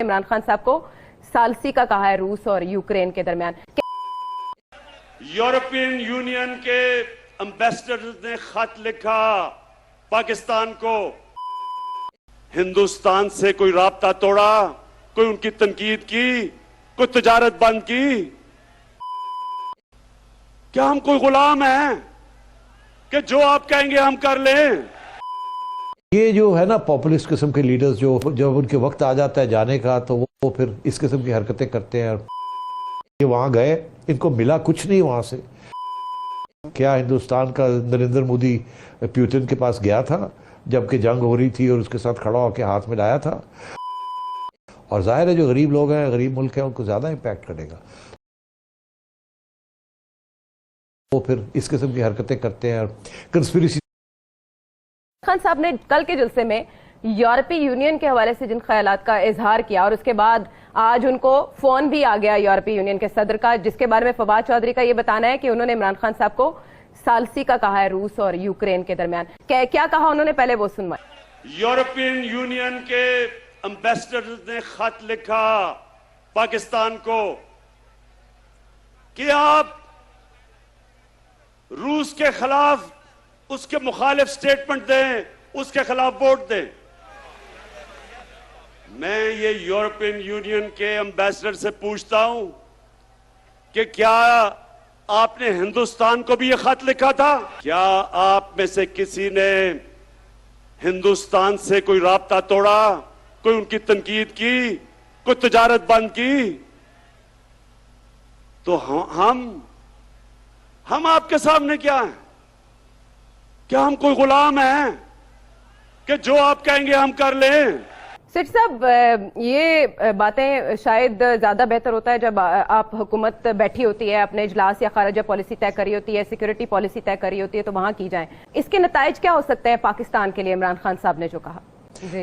عمران خان صاحب کو ثالثی کا کہا ہے روس اور یوکرین کے درمیان. یورپین یونین کے امبیسڈر نے خط لکھا پاکستان کو، ہندوستان سے کوئی رابطہ توڑا، کوئی ان کی تنقید کی، کوئی تجارت بند کی. کیا ہم کوئی غلام ہیں کہ جو آپ کہیں گے ہم کر لیں؟ یہ جو ہے نا پاپولسٹ قسم کے لیڈرز جو جب ان کے وقت آ جاتا ہے جانے کا تو وہ پھر اس قسم کی حرکتیں کرتے ہیں. یہ وہاں گئے، ان کو ملا کچھ نہیں وہاں سے. کیا ہندوستان کا نریندر مودی پیوٹن کے پاس گیا تھا جبکہ جنگ ہو رہی تھی اور اس کے ساتھ کھڑا ہو کے ہاتھ ملایا تھا؟ اور ظاہر ہے جو غریب لوگ ہیں، غریب ملک ہیں، ان کو زیادہ امپیکٹ کرے گا. وہ پھر اس قسم کی حرکتیں کرتے ہیں. کنسپیریسی خان صاحب نے کل کے جلسے میں یورپی یونین کے حوالے سے جن خیالات کا اظہار کیا اور اس کے بعد آج ان کو فون بھی آ گیا یورپی یونین کے صدر کا، جس کے بارے میں فواد چودھری کا یہ بتانا ہے کہ انہوں نے عمران خان صاحب کو ثالثی کا کہا ہے روس اور یوکرین کے درمیان. کیا کہا انہوں نے، پہلے وہ سنوائیں. یورپین یونین کے امبیسڈر نے خط لکھا پاکستان کو کہ آپ روس کے خلاف اس کے مخالف سٹیٹمنٹ دیں، اس کے خلاف ووٹ دیں. میں یہ یورپین یونین کے امبیسڈر سے پوچھتا ہوں کہ کیا آپ نے ہندوستان کو بھی یہ خط لکھا تھا؟ کیا آپ میں سے کسی نے ہندوستان سے کوئی رابطہ توڑا، کوئی ان کی تنقید کی، کوئی تجارت بند کی؟ تو ہم آپ کے سامنے کیا ہیں؟ کیا ہم کوئی غلام ہیں کہ جو آپ کہیں گے ہم کر لیں؟ سیٹھی صاحب، یہ باتیں شاید زیادہ بہتر ہوتا ہے جب آپ حکومت بیٹھی ہوتی ہے، اپنے اجلاس یا خارجہ پالیسی طے کری ہوتی ہے، سیکیورٹی پالیسی طے کری ہوتی ہے، تو وہاں کی جائیں. اس کے نتائج کیا ہو سکتے ہیں پاکستان کے لیے، عمران خان صاحب نے جو کہا؟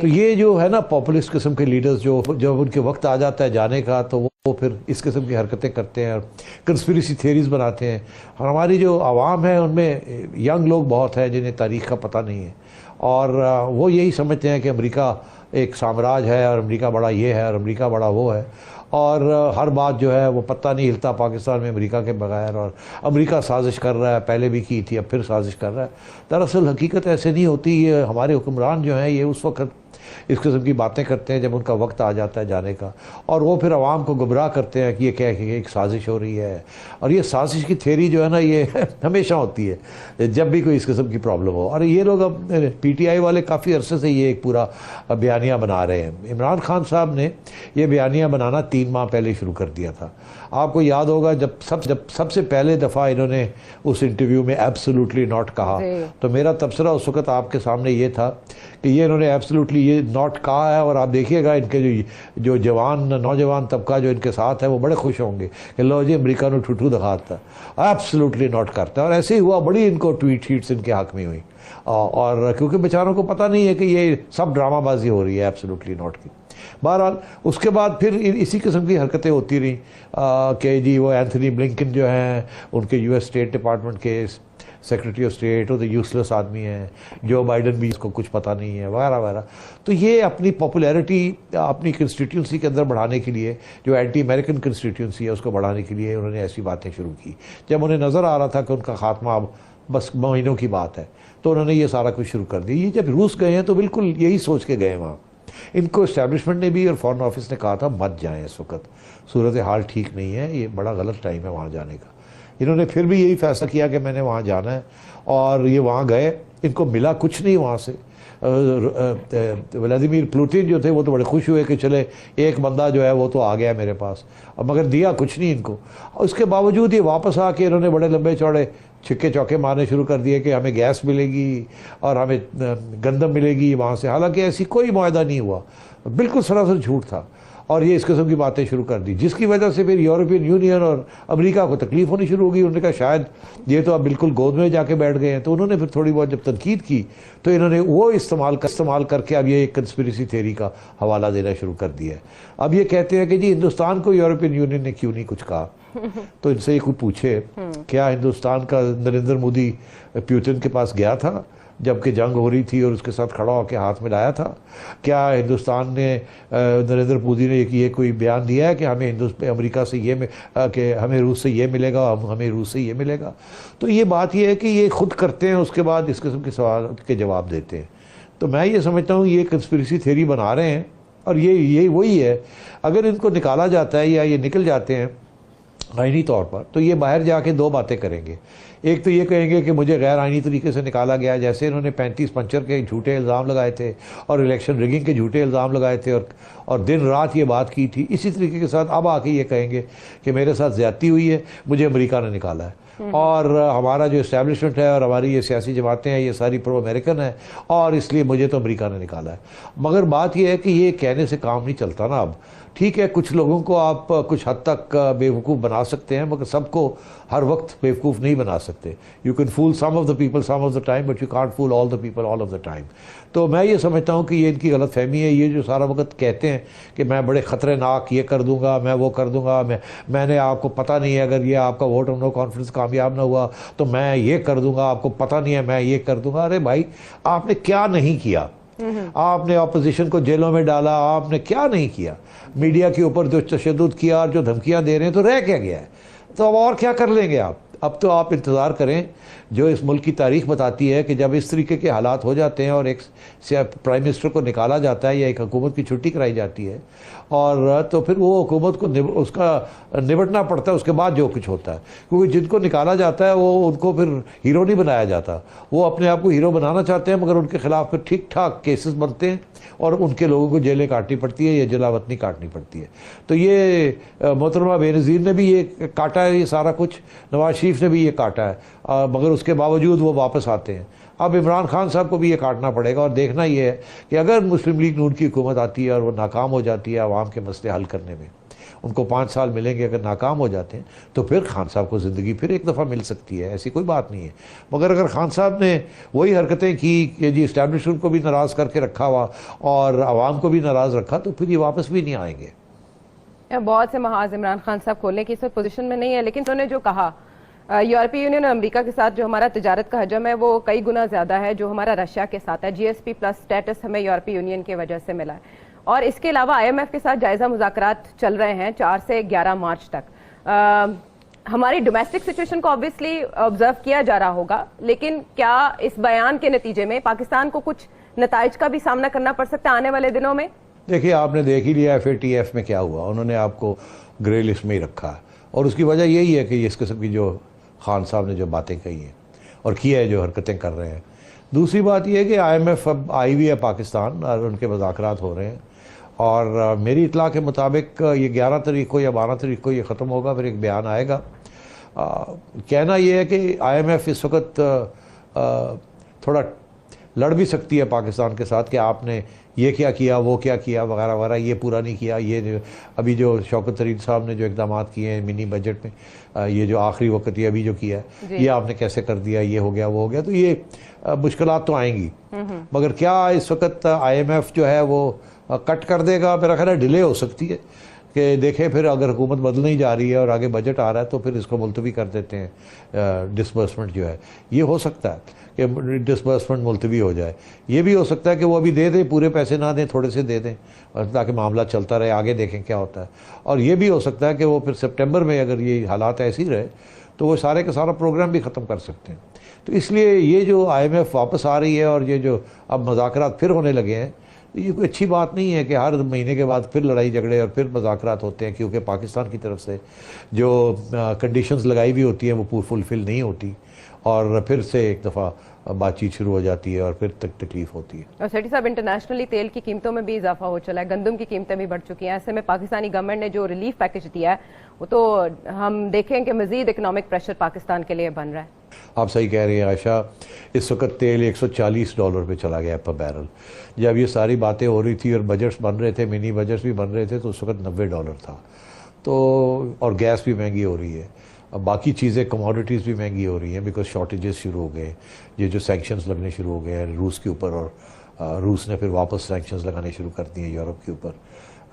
تو یہ جو ہے نا پاپولسٹ قسم کے لیڈرز جو جب ان کے وقت آ جاتا ہے جانے کا تو وہ پھر اس قسم کی حرکتیں کرتے ہیں، کنسپیریسی تھیریز بناتے ہیں. اور ہماری جو عوام ہے ان میں ینگ لوگ بہت ہیں جنہیں تاریخ کا پتہ نہیں ہے، اور وہ یہی سمجھتے ہیں کہ امریکہ ایک سامراج ہے اور امریکہ بڑا یہ ہے اور امریکہ بڑا وہ ہے، اور ہر بات جو ہے وہ پتہ نہیں ہلتا پاکستان میں امریکہ کے بغیر، اور امریکہ سازش کر رہا ہے، پہلے بھی کی تھی اب پھر سازش کر رہا ہے. دراصل حقیقت ایسے نہیں ہوتی. یہ ہمارے حکمران جو ہیں یہ اس وقت اس قسم کی باتیں کرتے ہیں جب ان کا وقت آ جاتا ہے جانے کا، اور وہ پھر عوام کو گمراہ کرتے ہیں کہ یہ کہہ کہ ایک سازش ہو رہی ہے. اور یہ سازش کی تھیوری جو ہے نا یہ ہمیشہ ہوتی ہے جب بھی کوئی اس قسم کی پرابلم ہو. اور یہ لوگ اب پی ٹی آئی والے کافی عرصے سے یہ ایک پورا بیانیہ بنا رہے ہیں. عمران خان صاحب نے یہ بیانیہ بنانا 3 ماہ پہلے شروع کر دیا تھا. آپ کو یاد ہوگا جب سب سے پہلے دفعہ انہوں نے اس انٹرویو میں ایبسولوٹلی ناٹ کہا تو میرا تبصرہ اس وقت آپ کے سامنے یہ تھا کہ یہ انہوں نے ایبسولوٹلی یہ ناٹ کہا ہے، اور آپ دیکھیے گا ان کے جو نوجوان طبقہ جو ان کے ساتھ ہے وہ بڑے خوش ہوں گے کہ لو جی امریکہ نے ٹھوٹو دکھاتا ہے، ایبسولوٹلی ناٹ کرتا ہے. اور ایسے ہی ہوا، بڑی ان کو ٹویٹ شیٹس ان کے حق میں ہوئی، اور کیونکہ بیچاروں کو پتہ نہیں ہے کہ یہ سب ڈرامہ بازی ہو رہی ہے ایبسولوٹلی ناٹ کی. بہرحال اس کے بعد پھر اسی قسم کی حرکتیں ہوتی رہیں کہ جی وہ اینتھنی بلنکن جو ہیں ان کے یو ایس اسٹیٹ ڈپارٹمنٹ کے سیکرٹری آف اسٹیٹ، وہ تو یوزلیس آدمی ہیں. جو بائیڈن بھی اس کو کچھ پتہ نہیں ہے وغیرہ وغیرہ. تو یہ اپنی پاپولیرٹی اپنی کنسٹیٹیونسی کے اندر بڑھانے کے لیے، جو اینٹی امریکن کنسٹیٹیونسی ہے اس کو بڑھانے کے لیے انہوں نے ایسی باتیں شروع کی. جب انہیں نظر آ رہا تھا کہ ان کا خاتمہ اب بس مہینوں کی بات ہے تو انہوں نے یہ سارا کچھ شروع کر دی. یہ جب روس گئے ہیں تو بالکل یہی سوچ کے گئے وہاں. ان کو اسٹیبلشمنٹ نے بھی اور فارن آفس نے کہا تھا مت جائیں، اس وقت صورتحال ٹھیک نہیں ہے، یہ بڑا غلط ٹائم ہے وہاں جانے کا. انہوں نے پھر بھی یہی فیصلہ کیا کہ میں نے وہاں جانا ہے، اور یہ وہاں گئے. ان کو ملا کچھ نہیں وہاں سے. ولادیمیر پوٹن جو تھے وہ تو بڑے خوش ہوئے کہ چلے ایک بندہ جو ہے وہ تو آ گیا میرے پاس، مگر دیا کچھ نہیں ان کو. اس کے باوجود یہ واپس آ کے انہوں نے بڑے لمبے چوڑے چھکے چوکے مارنے شروع کر دیے کہ ہمیں گیس ملے گی اور ہمیں گندم ملے گی وہاں سے، حالانکہ ایسی کوئی معاہدہ نہیں ہوا، بالکل سراسر جھوٹ تھا. اور یہ اس قسم کی باتیں شروع کر دی جس کی وجہ سے پھر یورپین یونین اور امریکہ کو تکلیف ہونی شروع ہو گئی. انہوں نے کہا شاید یہ تو اب بالکل گود میں جا کے بیٹھ گئے ہیں. تو انہوں نے پھر تھوڑی بہت جب تنقید کی تو انہوں نے وہ استعمال کر کے اب یہ ایک کنسپیریسی تھیوری کا حوالہ دینا شروع کر دیا ہے. اب یہ کہتے ہیں کہ جی ہندوستان کو یورپین یونین نے کیوں نہیں کچھ کہا. تو ان سے یہ کوئی پوچھے کیا ہندوستان کا نریندر مودی پیوٹن کے پاس گیا تھا جب کہ جنگ ہو رہی تھی اور اس کے ساتھ کھڑا ہو کے ہاتھ ملایا تھا؟ کیا ہندوستان نے نریندر مودی نے یہ کوئی بیان دیا ہے کہ ہمیں امریکہ سے یہ کہ ہمیں روس سے یہ ملے گا، ہمیں روس سے یہ ملے گا؟ تو یہ بات یہ ہے کہ یہ خود کرتے ہیں، اس کے بعد اس قسم کے سوال کے جواب دیتے ہیں. تو میں یہ سمجھتا ہوں یہ کنسپریسی تھیوری بنا رہے ہیں، اور یہ وہی ہے. اگر ان کو نکالا جاتا ہے یا یہ نکل جاتے ہیں آئینی طور پر، تو یہ باہر جا کے دو باتیں کریں گے. ایک تو یہ کہیں گے کہ مجھے غیر آئینی طریقے سے نکالا گیا، جیسے انہوں نے 35 پنچر کے جھوٹے الزام لگائے تھے اور الیکشن ریگنگ کے جھوٹے الزام لگائے تھے اور دن رات یہ بات کی تھی. اسی طریقے کے ساتھ اب آ کے یہ کہیں گے کہ میرے ساتھ زیادتی ہوئی ہے، مجھے امریکہ نے نکالا ہے، اور ہمارا جو اسٹیبلشمنٹ ہے اور ہماری یہ سیاسی جماعتیں ہیں یہ ساری پرو امریکن ہیں، اور اس لیے مجھے تو امریکہ نے نکالا ہے. مگر بات یہ ہے کہ یہ کہنے سے کام نہیں چلتا نا. اب ٹھیک ہے، کچھ لوگوں کو آپ کچھ حد تک بیوقوف بنا سکتے ہیں، مگر سب کو ہر وقت بیوقوف نہیں بنا سکتے. You can fool some of the people some of the time, but you can't fool all the people all of the time. تو میں یہ سمجھتا ہوں کہ یہ ان کی غلط فہمی ہے. یہ جو سارا وقت کہتے ہیں کہ میں بڑے خطرے ناک یہ کر دوں گا، میں وہ کر دوں گا، میں نے آپ کو پتہ نہیں ہے اگر یہ آپ کا ووٹ آف نو کانفیڈنس کامیاب نہ ہوا تو میں یہ کر دوں گا، آپ کو پتہ نہیں ہے میں یہ کر دوں گا. ارے بھائی، آپ نے کیا نہیں کیا؟ آپ نے اپوزیشن کو جیلوں میں ڈالا، آپ نے کیا نہیں کیا؟ میڈیا کے اوپر جو تشدد کیا اور جو دھمکیاں دے رہے ہیں تو رہ کیا گیا ہے؟ تو اب اور کیا کر لیں گے آپ؟ اب تو آپ انتظار کریں. جو اس ملک کی تاریخ بتاتی ہے کہ جب اس طریقے کے حالات ہو جاتے ہیں اور ایک پرائم منسٹر کو نکالا جاتا ہے یا ایک حکومت کی چھٹی کرائی جاتی ہے، اور تو پھر وہ حکومت کو اس کا نبٹنا پڑتا ہے اس کے بعد جو کچھ ہوتا ہے. کیونکہ جن کو نکالا جاتا ہے وہ ان کو پھر ہیرو نہیں بنایا جاتا. وہ اپنے آپ کو ہیرو بنانا چاہتے ہیں، مگر ان کے خلاف پھر ٹھیک ٹھاک کیسز بنتے ہیں اور ان کے لوگوں کو جیلیں کاٹنی پڑتی ہے یا جلا وطنی کاٹنی پڑتی ہے. تو یہ محترمہ بے نظیر نے بھی یہ کاٹا ہے، یہ سارا کچھ نواز شریف نے بھی یہ کاٹا ہے، مگر اس کے باوجود وہ واپس آتے ہیں. اب عمران خان صاحب کو بھی یہ کاٹنا پڑے گا، اور دیکھنا یہ ہے کہ اگر مسلم لیگ نون کی حکومت آتی ہے اور وہ ناکام ہو جاتی ہے عوام کے مسئلے حل کرنے میں، ان کو 5 سال ملیں گے، اگر ناکام ہو جاتے ہیں تو پھر خان صاحب کو زندگی پھر ایک دفعہ مل سکتی ہے، ایسی کوئی بات نہیں ہے. مگر اگر خان صاحب نے وہی حرکتیں کی کہ جی اسٹیبلشمنٹ کو بھی ناراض کر کے رکھا ہوا اور عوام کو بھی ناراض رکھا، تو پھر یہ واپس بھی نہیں آئیں گے. بہت سے محاذ عمران خان صاحب کھولنے کی اس وقت پوزیشن میں نہیں ہے، لیکن انہوں نے جو کہا یورپی یونین اور امریکہ کے ساتھ جو ہمارا تجارت کا حجم ہے وہ کئی گنا زیادہ ہے جو ہمارا رشیا کے ساتھ ہے. GSP+ سٹیٹس ہمیں یورپی یونین کی وجہ سے ملا ہے. اور اس کے علاوہ IMF کے ساتھ جائزہ مذاکرات چل رہے ہیں 4 سے 11 مارچ تک. ہماری ڈومیسٹک سچویشن کو آبویسلی آبزرو کیا جا رہا ہوگا، لیکن کیا اس بیان کے نتیجے میں پاکستان کو کچھ نتائج کا بھی سامنا کرنا پڑ سکتا ہے آنے والے دنوں میں؟ دیکھیے، آپ نے دیکھ ہی لیا FATF میں کیا ہوا. انہوں نے آپ کو گرے لسٹ میں ہی رکھا ہے، اور اس کی وجہ یہی ہے کہ اس قسم کی جو خان صاحب نے جو باتیں کہی ہیں اور کیا ہے، جو حرکتیں کر رہے ہیں. دوسری بات یہ ہے کہ IMF اب آئی ہوئی ہے پاکستان اور ان کے مذاکرات ہو رہے ہیں، اور میری اطلاع کے مطابق یہ 11 تاریخ کو یا 12 تاریخ کو یہ ختم ہوگا، پھر ایک بیان آئے گا. کہنا یہ ہے کہ IMF اس وقت تھوڑا لڑ بھی سکتی ہے پاکستان کے ساتھ کہ آپ نے یہ کیا کیا، وہ کیا کیا، وغیرہ وغیرہ، یہ پورا نہیں کیا. یہ ابھی جو شوکت طرین صاحب نے جو اقدامات کیے ہیں منی بجٹ میں، یہ جو آخری وقت یہ ابھی جو کیا ہے، یہ آپ نے کیسے کر دیا، یہ ہو گیا، وہ ہو گیا. تو یہ مشکلات تو آئیں گی، مگر کیا اس وقت IMF جو ہے وہ کٹ کر دے گا؟ میرا خیال ہے ڈیلے ہو سکتی ہے کہ دیکھیں پھر اگر حکومت بدل نہیں جا رہی ہے اور آگے بجٹ آ رہا ہے تو پھر اس کو ملتوی کر دیتے ہیں. ڈسبرسمنٹ جو ہے یہ ہو سکتا ہے کہ ڈسبرسمنٹ ملتوی ہو جائے. یہ بھی ہو سکتا ہے کہ وہ ابھی دے دیں، پورے پیسے نہ دیں، تھوڑے سے دے دیں تاکہ معاملہ چلتا رہے، آگے دیکھیں کیا ہوتا ہے. اور یہ بھی ہو سکتا ہے کہ وہ پھر سپٹمبر میں اگر یہ حالات ایسی رہے تو وہ سارے کا سارا پروگرام بھی ختم کر سکتے ہیں. تو اس لیے یہ جو IMF واپس آ رہی ہے اور یہ جو اب مذاکرات پھر ہونے لگے ہیں، یہ کوئی اچھی بات نہیں ہے کہ ہر مہینے کے بعد پھر لڑائی جھگڑے اور پھر مذاکرات ہوتے ہیں، کیونکہ پاکستان کی طرف سے جو کنڈیشنز لگائی بھی ہوتی ہیں وہ فلفل نہیں ہوتی، اور پھر سے ایک دفعہ بات چیت شروع ہو جاتی ہے اور پھر تکلیف ہوتی ہے. اور سیٹھی صاحب، انٹرنیشنلی تیل کی قیمتوں میں بھی اضافہ ہو چلا ہے، گندم کی قیمتیں بھی بڑھ چکی ہیں. ایسے میں پاکستانی گورنمنٹ نے جو ریلیف پیکج دیا ہے وہ تو ہم دیکھیں کہ مزید اکنامک پریشر پاکستان کے لیے بن رہا ہے. آپ صحیح کہہ رہی ہیں عائشہ، اس وقت تیل $140 پہ چلا گیا پر بیرل. جب یہ ساری باتیں ہو رہی تھی اور بجٹس بن رہے تھے، منی بجٹس بھی بن رہے تھے، تو اس وقت $90 تھا. تو اور گیس بھی مہنگی ہو رہی ہے، اب باقی چیزیں کموڈیٹیز بھی مہنگی ہو رہی ہیں بیکاز شارٹیجز شروع ہو گئے. یہ جو سینکشنز لگنے شروع ہو گئے ہیں روس کے اوپر، اور روس نے پھر واپس سینکشنز لگانے شروع کر دیے یورپ کے اوپر.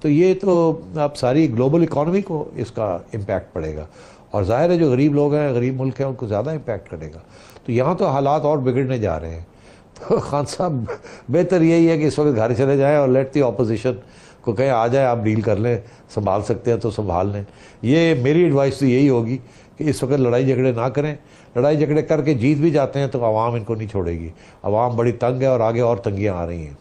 تو یہ تو اب ساری گلوبل اکانومی کو اس کا امپیکٹ پڑے گا، اور ظاہر ہے جو غریب لوگ ہیں، غریب ملک ہیں، ان کو زیادہ امپیکٹ کرے گا. تو یہاں تو حالات اور بگڑنے جا رہے ہیں. تو خان صاحب بہتر یہی ہے کہ اس وقت گھر چلے جائیں اور لیٹ دی اپوزیشن کو کہیں آ جائے آپ ڈیل کر لیں، سنبھال سکتے ہیں تو سنبھال لیں. یہ میری ایڈوائس تو یہی ہوگی کہ اس وقت لڑائی جھگڑے نہ کریں. لڑائی جھگڑے کر کے جیت بھی جاتے ہیں تو عوام ان کو نہیں چھوڑے گی. عوام بڑی تنگ ہے اور آگے اور تنگیاں آ رہی ہیں.